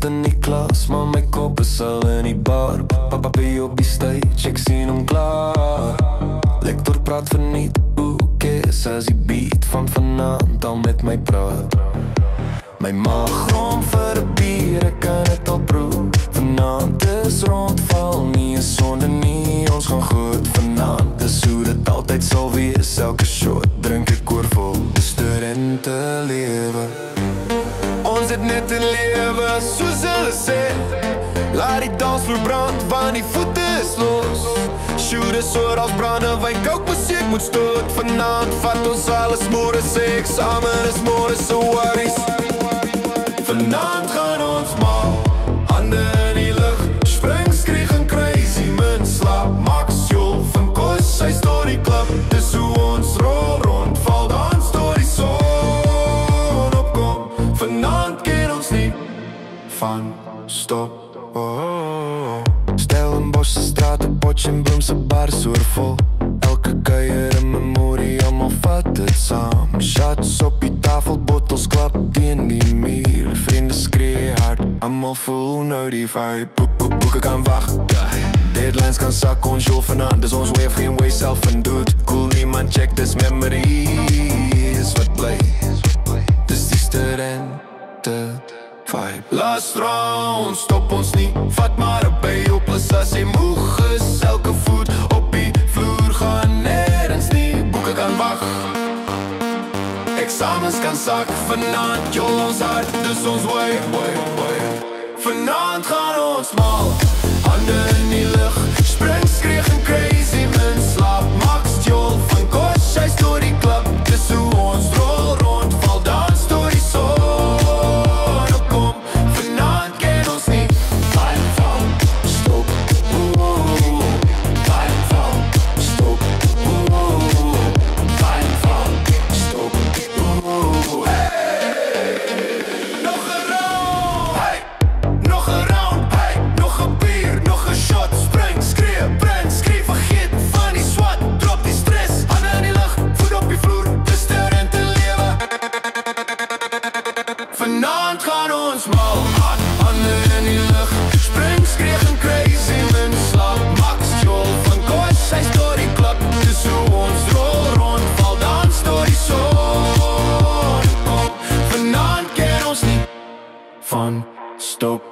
sit in die klas, maar my kop is al in die bar. Papa by op die stage, ek sien hom klaar. Lektor praat verniet, hoe kes as die beat van vanaand al met my praat. My maag grom vir 'n bier, ek kan het al proe. Vanaand is rondval, nie is sonde nie, ons gaan goed. Vanaand is hoe dit altyd sal wees, elke shot drink ek oorvol. Die studentelewe, ons het net te lewe, soos hulle sê. Laat die dansvloer brand, want die voete is los. Shoot is oor als brandewijn, kook muziek moet stoot. Vanaand vat ons alles, môre sê examen is môre so worries. Vanaand gaan ons mal, hande in die lucht, spring, skreeg en crazy, min slaap, Max, Jol, van Kos, hy stoor die klap, dis hoe ons rol rond, val dans door die son opkom. Vanaand ken ons nie van stop. Stellenbosch se strate, Potch en Bloem se bars oorvol. Elke kuier in memorie, allemaal vat het saam. Shots op die tafel, bottels klap teen die muur. Vrienden skree hard, allemaal voel nou die vibe. Boeken kan wacht, deadlines kan sak, ons jol vanavond. Dus ons wave geen way self en doet. Cool niemand check, dis memories wat bly. Dis die studente vibe. Last round, stop ons nie, vat maar een by op as jy moeg is. Elke voet op die vloer gaan nergens nie, boeken kan wacht. Examens kan sak, vanaand jol ons hart, dus ons way. Vanaand gaan ons mal, hande in die lucht, spring, skreeg en crazy, min slaap, Max, Jol, van Kos, hy stoor die klap, dis hoe ons rol rond, val dans door die son opkom. Vanaand ken ons nie vibe van stop, vibe van stop, vibe van stop. Nog een round, hey, nog een round, hey, nog een bier, nog een shot, spring, skreeuw, brand, skreeuw, vergeet van die swat, drop die stress, handen in die lucht, voet op die vloer, de studenten leven. Vanavond gaan ons mal, handen in die lucht, spring, skreeuw en crazy, min slaap, Max, Jol, van Kos, hy stoor die klap, dis hoe ons rol rond, val dans door die son kom. Vanavond ken ons nie van stop.